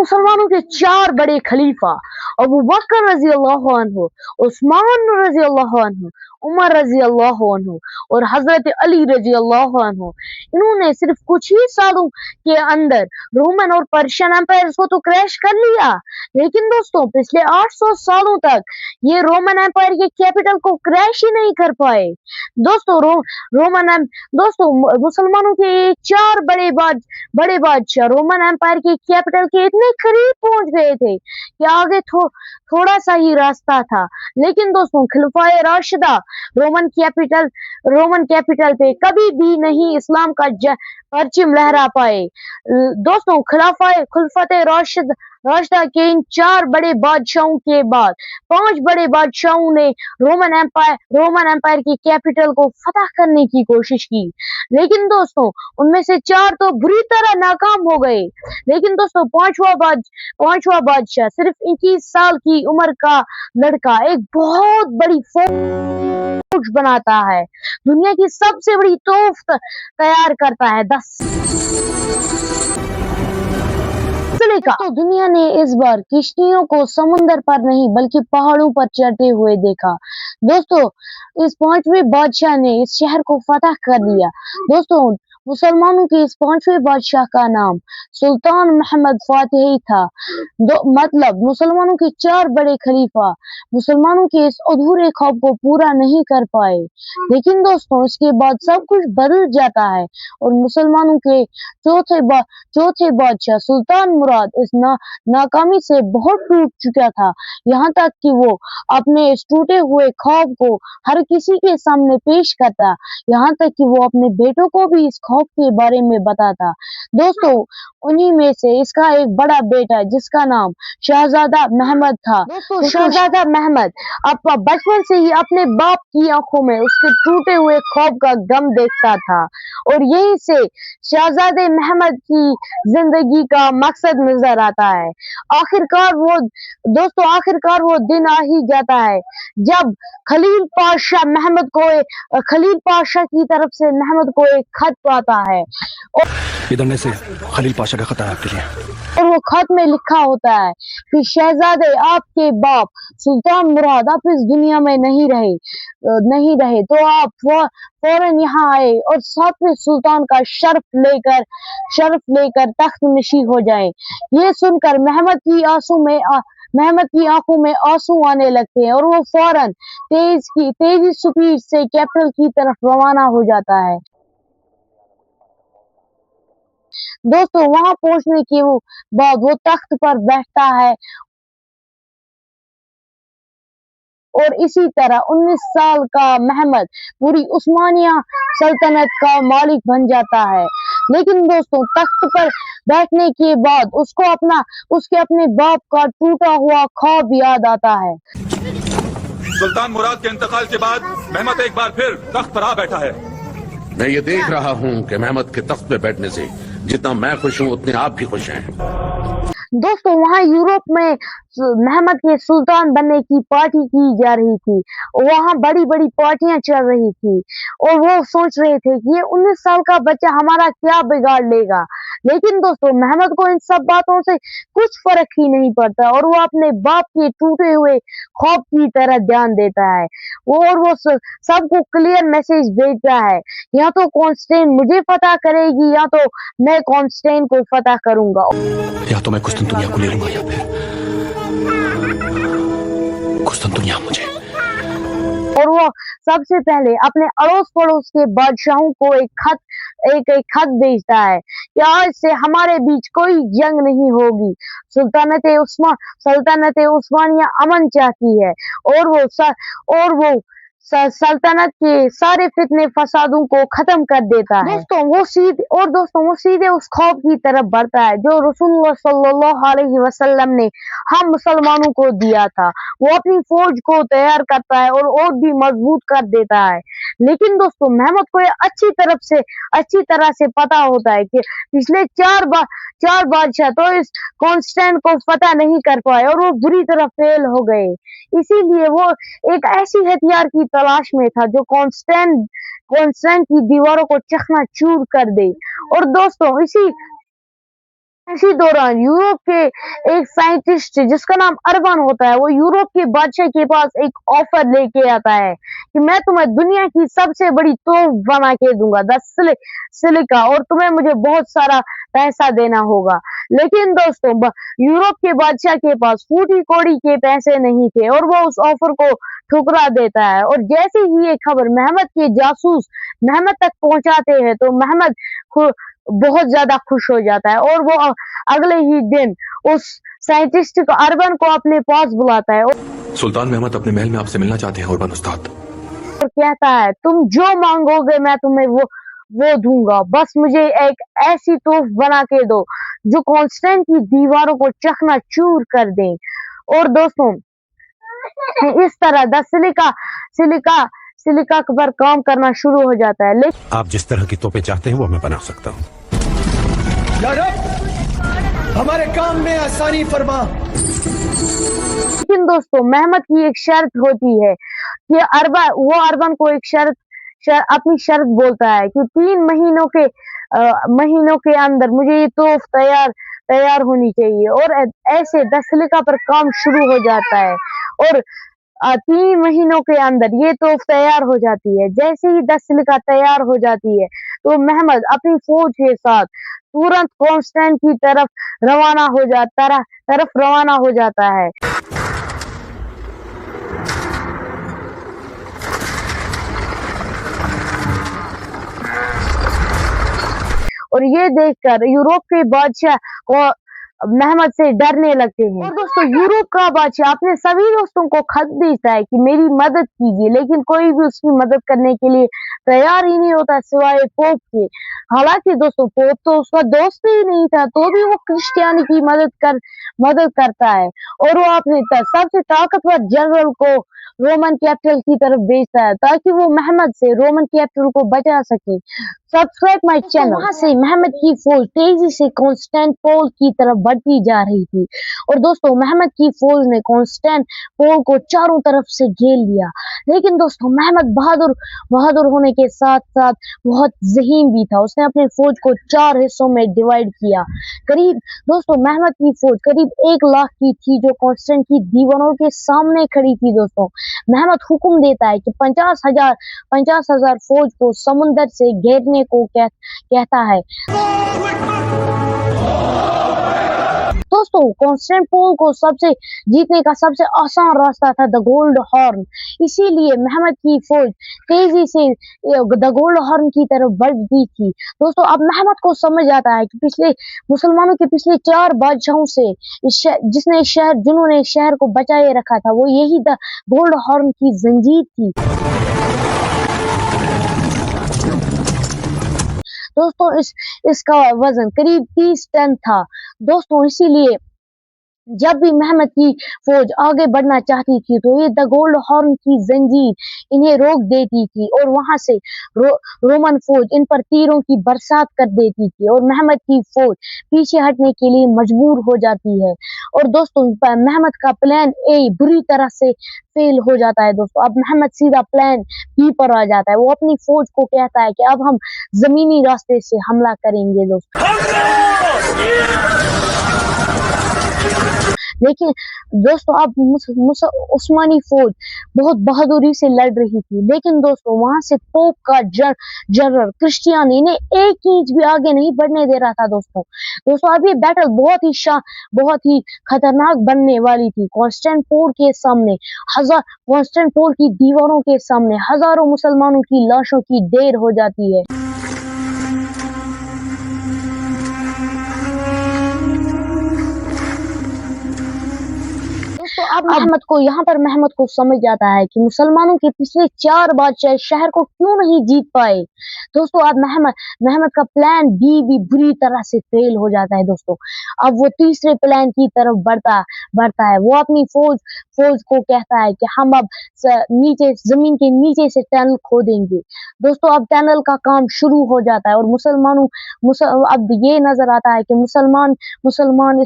मुसलमानों के चार बड़े खलीफा अबू बकर रजी अल्लाह अन्हु, उस्मान रजी अल्लाह अन्हु, उमर रजी अल्लाह अन्हु और हजरत अली रजी अल्लाह अन्हु, इन्होंने सिर्फ कुछ ही सालों के अंदर रोमन और पर्शियन एम्पायर्स को तो क्रैश कर लिया। लेकिन दोस्तों पिछले 800 सालों तक ये रोमन एम्पायर के कैपिटल को क्रैश ही नहीं कर पाए। दोस्तों दोस्तों मुसलमानों के चार बड़े बादशाह रोमन एम्पायर के कैपिटल के इतने करीब पहुंच गए थे कि आगे थोड़ा सा ही रास्ता था। लेकिन दोस्तों खिलाफाए राशिदा रोमन कैपिटल पे कभी भी नहीं इस्लाम का परचम लहरा पाए। दोस्तों खिलाफत राशिदा के इन चार बड़े बादशाहों के बाद 5 बड़े बादशाहों ने रोमन एम्पायर की कैपिटल को फतह करने की कोशिश की। लेकिन दोस्तों उनमें से 4 तो बुरी तरह नाकाम हो गए। लेकिन दोस्तों पांचवा बादशाह सिर्फ 21 साल की उम्र का लड़का एक बहुत बड़ी फौज बनाता है, दुनिया की सबसे बड़ी तोफ तैयार करता है 10 तो दुनिया ने इस बार किश्तियों को समुंदर पर नहीं बल्कि पहाड़ों पर चढ़ते हुए देखा। दोस्तों इस 5वें बादशाह ने इस शहर को फतह कर लिया। दोस्तों मुसलमानों के इस 5वें बादशाह का नाम सुल्तान मोहम्मद फातिही था। मतलब मुसलमानों के 4 बड़े खलीफा मुसलमानों के इस अधूरे ख्वाब को पूरा नहीं कर पाए। लेकिन दोस्तों इसके बाद सब कुछ बदल जाता है और मुसलमानों के चौथे बादशाह सुल्तान मुराद इस नाकामी से बहुत टूट चुका था, यहाँ तक कि वो अपने इस टूटे हुए ख्वाब को हर किसी के सामने पेश करता, यहाँ तक कि वो अपने बेटों को भी इस ख्वाब के बारे में बताता। दोस्तों उन्हीं में से इसका एक बड़ा बेटा जिसका नाम शहजादा महमद था। दोस्तों शहजादा महमद बचपन से ही अपने बाप की आंखों में उसके टूटे हुए ख्वाब का गम देखता था और यहीं से शहजादे महमद की जिंदगी का मकसद नजर आता है। आखिरकार वो दिन आ ही जाता है जब खलील पाशा की तरफ से महमद को एक खत पाता है इधर से खलील पाशा का खत आया आपके लिए और वो खत में लिखा होता है कि शहजादे आपके बाप सुल्तान मुराद आप इस दुनिया में नहीं रहे तो आप फौरन यहाँ आए और 7वें सुल्तान का शर्फ लेकर तख्त नशी हो जाएं। ये सुनकर महमद की आंखों में आंसू आने लगते हैं और वो फौरन तेजी स्पीड से कैपिटल की तरफ रवाना हो जाता है। दोस्तों वहां पहुंचने के बाद वो तख्त पर बैठता है और इसी तरह 19 साल का महमद पूरी उस्मानिया सल्तनत का मालिक बन जाता है। लेकिन दोस्तों तख्त पर बैठने के बाद उसके अपने बाप का टूटा हुआ ख्वाब याद आता है। सुल्तान मुराद के इंतकाल के बाद महमद एक बार फिर तख्त पर आ बैठा है। मैं ये देख रहा हूँ कि महमद के तख्त पे बैठने से जितना मैं खुश हूँ उतने आप भी खुश हैं। दोस्तों वहां यूरोप में महमद के सुल्तान बनने की पार्टी की जा रही थी, वहां बड़ी बड़ी पार्टियां चल रही थी और वो सोच रहे थे कि ये 19 साल का बच्चा हमारा क्या बिगाड़ लेगा। लेकिन दोस्तों महमद को इन सब बातों से कुछ फर्क ही नहीं पड़ता और वो अपने बाप के टूटे हुए ख्वाब की तरह ध्यान देता है वो सबको क्लियर मैसेज भेजता है, या तो कॉन्स्टेंट मुझे फतह करेगी या तो मैं कॉन्स्टेंट को फतह करूंगा, या तो मैं कुस्तुनतुनिया को ले लूंगा या फिर कुस्तुनतुनिया मुझे। और वो सबसे पहले अपने अड़ोस पड़ोस के बादशाहों को एक खत भेजता है कि आज से हमारे बीच कोई जंग नहीं होगी, सल्तनत उस्मानिया अमन चाहती है और वो सल्तनत के सारे फितने फसादों को खत्म कर देता है। दोस्तों वो सीधे उस ख्वाब की तरफ बढ़ता है जो रसूलुल्लाह सल्लल्लाहु अलैहि वसल्लम ने हम मुसलमानों को दिया था। वो अपनी फौज को तैयार करता है और भी मजबूत कर देता है। लेकिन दोस्तों महमद को अच्छी तरह से पता होता है कि पिछले चार बादशाह तो इस कॉन्स्टेंट को फतह नहीं कर पाए और वो बुरी तरह फेल हो गए। इसीलिए वो एक ऐसी हथियार की तलाश में था जो कॉन्स्टेंट की दीवारों को चकनाचूर कर दे। और दोस्तों इसी इसी दौरान यूरोप के एक साइंटिस्ट जिसका नाम अर्बन होता है, वो यूरोप के बादशाह के पास एक ऑफर लेके आता है कि मैं तुम्हें दुनिया की सबसे बड़ी तोप बना के दूंगा, 10 सिलिका, और तुम्हें मुझे बहुत सारा पैसा देना होगा। लेकिन दोस्तों यूरोप के बादशाह के पास फूटी कौड़ी के पैसे नहीं थे और वो उस ऑफर को ठुकरा देता है। और जैसे ही ये खबर महमद के जासूस महमद तक पहुंचाते हैं तो महमद बहुत ज्यादा खुश हो जाता है और वो अगले ही दिन उस साइंटिस्ट को अर्बन को अपने पास बुलाता है और सुल्तान महमद अपने महल में आपसे मिलना चाहते हैं अर्बन उस्ताद। कहता है तुम जो मांगोगे मैं तुम्हें वो दूंगा, बस मुझे एक ऐसी तोफ बना के दो जो कॉन्स्टेंट की दीवारों को चकनाचूर कर दे। और दोस्तों इस तरह 10 सिलिका पर काम करना शुरू हो जाता है। आप जिस तरह की तोपें चाहते हैं वो मैं बना सकता हूँ। हमारे काम में आसानी फरमा। लेकिन दोस्तों महमद की एक शर्त होती है कि अर्बन को एक अपनी शर्त बोलता है कि 3 महीनों के अंदर मुझे ये तोफ तैयार होनी चाहिए। और ऐसे 10 सिलिका पर काम शुरू हो जाता है और 3 महीनों के अंदर ये तोफ तैयार हो जाती है। जैसे ही 10 सिलिका तैयार हो जाती है तो महमद अपनी फौज के साथ तुरंत कॉन्स्टेंट की तरफ रवाना हो जाता है। और ये देखकर यूरोप के बादशाह को महमद से डरने लगते हैं। और दोस्तों यूरोप का बादशाह अपने सभी दोस्तों को खत भेजता है कि मेरी मदद कीजिए, लेकिन कोई भी उसकी मदद करने के लिए तैयार ही नहीं होता सिवाय पोप के। हालांकि दोस्तों पोप तो उसका दोस्त ही नहीं था, तो भी वो क्रिश्चियन की मदद करता है और वो अपने सबसे ताकतवर जनरल को रोमन कैपिटल की तरफ भेजता है ताकि वो महमद से रोमन कैपिटल को बचा सके। Subscribe my channel. वहां से महमद की फौज तेजी से कॉन्स्टेंटिनोपल की तरफ बढ़ती जा रही थी और दोस्तों महमद की फौज ने कॉन्स्टेंटिनोपल को चारों तरफ से घेर लिया। लेकिन दोस्तों महमद बहादुर होने के साथ साथ बहुत ज़हीन भी था। उसने अपनी फौज को 4 हिस्सों में डिवाइड किया। दोस्तों महमद की फौज करीब 1 लाख की थी जो कॉन्स्टेंट की दीवारों के सामने खड़ी थी। दोस्तों महमद हुक्म देता है कि 50,000 फौज को समुंदर से घेरने को कहता है। दोस्तों कॉन्स्टेंटिनोपल को जीतने का सबसे आसान रास्ता था द गोल्ड हॉर्न, इसीलिए महमद की फौज तेजी से द गोल्ड हॉर्न की तरफ बढ़ती थी। दोस्तों अब महमद को समझ आता है कि मुसलमानों के पिछले 4 बादशाहों से जिन्होंने शहर को बचाए रखा था वो यही द गोल्ड हॉर्न की जंजीर थी। दोस्तों इसका वजन करीब 30 टन था। दोस्तों इसीलिए जब भी महमद की फौज आगे बढ़ना चाहती थी तो ये द गोल्ड हॉर्न की जंजीर इन्हें रोक देती थी और वहां से रोमन फौज इन पर तीरों की बरसात कर देती थी और महमद की फौज पीछे हटने के लिए मजबूर हो जाती है। और दोस्तों महमद का प्लान ए बुरी तरह से फेल हो जाता है। दोस्तों अब महमद सीधा प्लान बी पर आ जाता है। वो अपनी फौज को कहता है कि अब हम जमीनी रास्ते से हमला करेंगे। लेकिन दोस्तों अब उस्मानी फौज बहुत बहादुरी से लड़ रही थी, लेकिन दोस्तों वहां से पोप का जनरल क्रिश्चियन इन्हें 1 इंच भी आगे नहीं बढ़ने दे रहा था। दोस्तों अब ये बैटल बहुत ही खतरनाक बनने वाली थी। कॉन्स्टेंटिनोपल की दीवारों के सामने हजारों मुसलमानों की लाशों की ढेर हो जाती है। अब महमद को समझ आता है कि मुसलमानों के पिछले 4 बादशाह शहर को क्यों नहीं जीत पाए। दोस्तों अब महमद का प्लान बी भी बुरी तरह से फेल हो जाता है। दोस्तों अब वो तीसरे प्लान की तरफ बढ़ता है। वो अपनी फौज को कहता है कि हम अब जमीन के नीचे से टनल खोदेंगे। दोस्तों अब टनल का काम शुरू हो जाता है और अब ये नजर आता है कि मुसलमान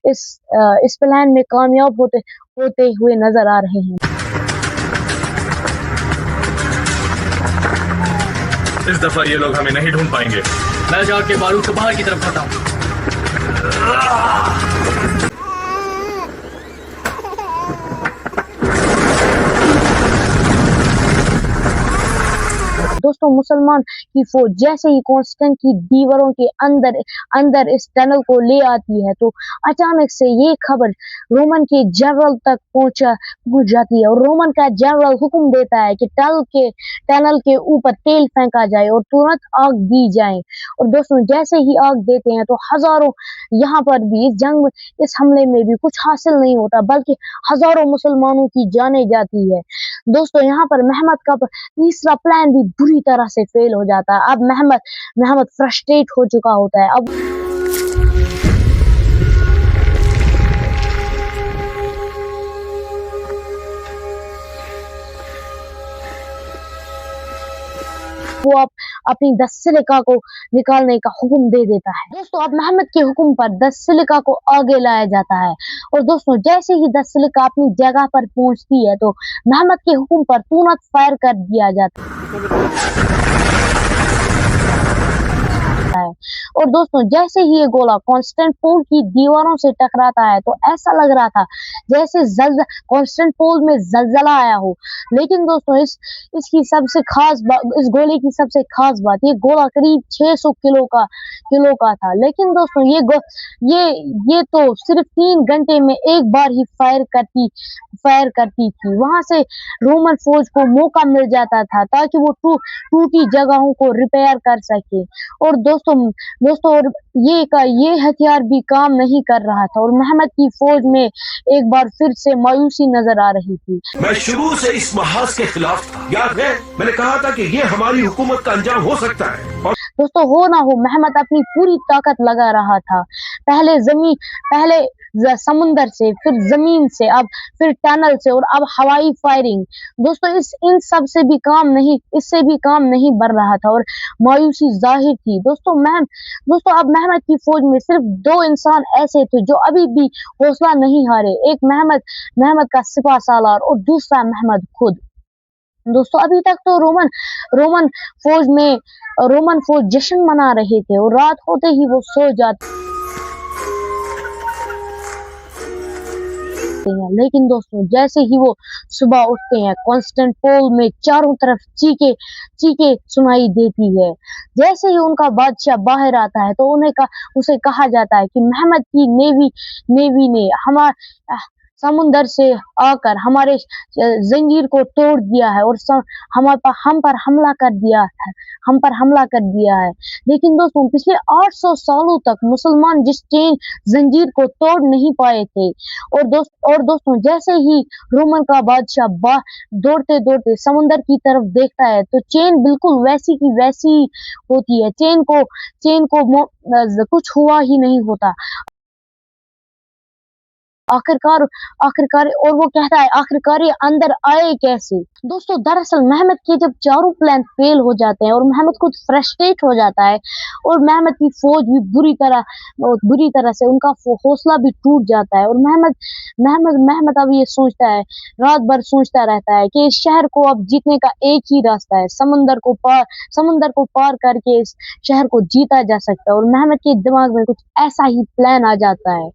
इस प्लान में कामयाब होते हुए नजर आ रहे हैं। इस दफा ये लोग हमें नहीं ढूंढ पाएंगे। मैं जाके बारूद को बाहर की तरफ हटाऊं। दोस्तों मुसलमान की फौज जैसे ही कॉन्स्टेंट की दीवारों के अंदर इस टनल को ले आती है तो अचानक से ये खबर रोमन के जनरल तक पहुंच जाती है और रोमन का जनरल हुक्म देता है कि टनल के ऊपर तेल फेंका जाए और तुरंत आग दी जाए। और दोस्तों जैसे ही आग देते हैं तो हजारों यहाँ पर भी इस हमले में भी कुछ हासिल नहीं होता बल्कि हजारों मुसलमानों की जाने जाती है। दोस्तों यहाँ पर महमद का तीसरा प्लान भी बुरी तरह से फेल हो जाता है। अब महमद फ्रस्ट्रेट हो चुका होता है। अब वो अपनी 10 सिलिका को निकालने का हुक्म दे देता है। दोस्तों अब महमद के हुक्म पर 10 सिलिका को आगे लाया जाता है और दोस्तों जैसे ही 10 सिलिका अपनी जगह पर पहुंचती है तो महमद के हुक्म पर तुरंत फायर कर दिया जाता है। और दोस्तों जैसे ही ये गोला कॉन्स्टेंटिनोपल की दीवारों से टकराता है तो ऐसा लग रहा था जैसे कॉन्स्टेंटिनोपल में जलजला आया हो। लेकिन दोस्तों इस गोले की सबसे खास बात ये गोला करीब 600 किलो का था। लेकिन दोस्तों ये तो सिर्फ 3 घंटे में एक बार ही फायर करती थी। वहां से रोमन फौज को मौका मिल जाता था ताकि वो टूटी जगहों को रिपेयर कर सके। और दोस्तों ये हथियार भी काम नहीं कर रहा था और महमद की फौज में एक बार फिर से मायूसी नजर आ रही थी। मैं शुरू से इस महाज के खिलाफ था। याद है मैंने कहा था कि ये हमारी हुकूमत का अंजाम हो सकता है। और दोस्तों हो ना हो महमद अपनी पूरी ताकत लगा रहा था। पहले समुंदर से, फिर जमीन से, अब फिर टनल से और अब हवाई फायरिंग। दोस्तों इन सब से भी इससे भी काम नहीं बढ़ रहा था और मायूसी जाहिर थी। दोस्तों अब महमद की फौज में सिर्फ 2 इंसान ऐसे थे जो अभी भी हौसला नहीं हारे। एक महमद का सिपा सालार और दूसरा महमद खुद। दोस्तों अभी तक तो रोमन फौज जश्न मना रहे थे और रात होते ही वो सो जाते हैं। लेकिन दोस्तों जैसे ही वो सुबह उठते हैं कॉन्स्टेंटिनोपल में चारों तरफ चीखे सुनाई देती है। जैसे ही उनका बादशाह बाहर आता है तो उसे कहा जाता है कि महमद की नेवी ने समुंदर से आकर हमारे जंजीर को तोड़ दिया है और हम पर हमला कर दिया है। लेकिन दोस्तों पिछले 800 सालों तक मुसलमान जिस जंजीर को तोड़ नहीं पाए थे। और दोस्तों जैसे ही रोमन का बादशाह दौड़ते समुंदर की तरफ देखता है तो चेन बिल्कुल वैसी की वैसी होती है। चेन को कुछ हुआ ही नहीं होता। आखिरकार और वो कहता है आखिरकार ये अंदर आए कैसे। दोस्तों दरअसल महमद के जब चारों प्लान फेल हो जाते हैं और महमद खुद फ्रस्ट्रेट हो जाता है और महमद की फौज भी बुरी तरह से उनका हौसला भी टूट जाता है और महमद अब ये सोचता है, रात भर सोचता रहता है कि इस शहर को अब जीतने का एक ही रास्ता है, समुंदर को पार करके इस शहर को जीता जा सकता है। और महमद के दिमाग में कुछ ऐसा ही प्लान आ जाता है।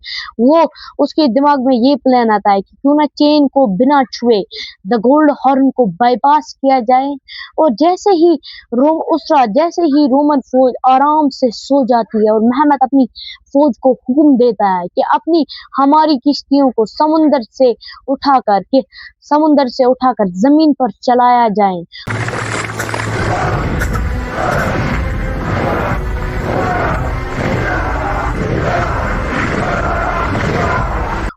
उसके दिमाग में ये प्लान आता है कि क्यों ना चेन को बिना छुए द गोल्ड हॉर्न को बाईपास किया जाए। और जैसे ही रोमन फौज आराम से सो जाती है और महमद अपनी फौज को हुक्म देता है कि हमारी किश्तियों को समुंदर से उठाकर जमीन पर चलाया जाए।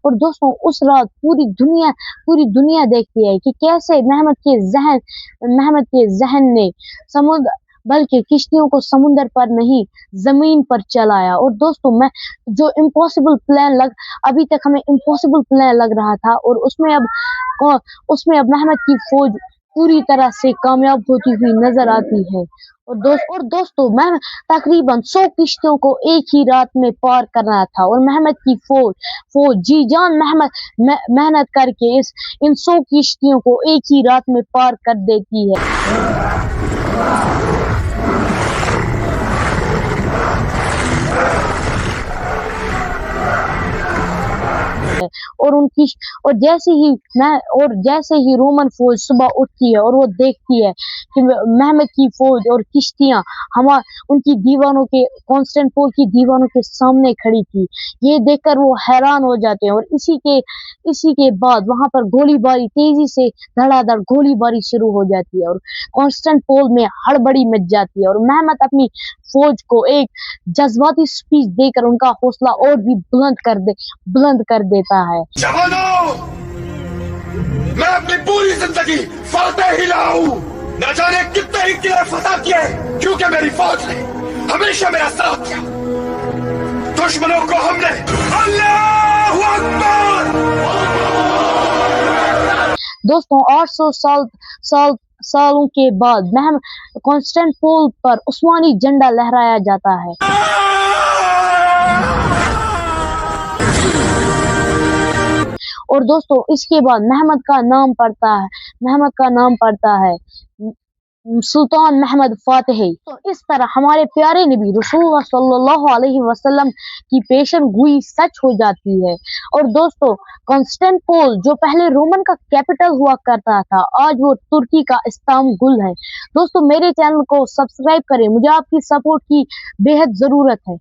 और दोस्तों उस रात पूरी दुनिया देखती है कि कैसे महमद के जहन ने बल्कि किश्तियों को समुंदर पर नहीं जमीन पर चलाया। और दोस्तों जो इम्पॉसिबल प्लान अभी तक हमें इम्पॉसिबल प्लान लग रहा था और उसमें अब महमद की फौज पूरी तरह से कामयाब होती हुई नजर आती है। और दोस्तों तकरीबन 100 किश्तियों को एक ही रात में पार करना था और महमद की फौज जी जान मेहनत करके इन 100 किश्तियों को एक ही रात में पार कर देती है। और उन और जैसे ही रोमन फौज सुबह उठती है और वो देखती है कि महमद की फौज और किश्तियां उनकी दीवारों के कॉन्स्टेंटिनोपल की दीवारों के सामने खड़ी थी, ये देखकर वो हैरान हो जाते हैं। और इसी के बाद वहां पर गोलीबारी तेजी से धड़ाधड़ गोलीबारी शुरू हो जाती है और कॉन्स्टेंटिनोपल में हड़बड़ी मच जाती है। और महमद अपनी फौज को एक जज्बाती स्पीच देकर उनका हौसला और भी बुलंद कर देता है। जवानों, मैं अपनी पूरी जिंदगी फतेह ही रहा हूँ। न जाने कितने ही किले फतह किए, क्योंकि मेरी फौज ने हमेशा मेरा साथ दिया। दुश्मनों को हमने अल्लाहू अकबर। दोस्तों 800 सालों के बाद कॉन्स्टेंटिनोपल पर उस्मानी झंडा लहराया जाता है। और दोस्तों इसके बाद महमद का नाम पड़ता है सुल्तान महमद फातेही। तो इस तरह हमारे प्यारे नबी रसूलुल्लाह सल्लल्लाहु अलैहि वसल्लम की पेशन गोई सच हो जाती है। और दोस्तों कॉन्स्टेंटिनोपल जो पहले रोमन का कैपिटल हुआ करता था, आज वो तुर्की का इस्तांबुल है। दोस्तों मेरे चैनल को सब्सक्राइब करें, मुझे आपकी सपोर्ट की बेहद जरूरत है।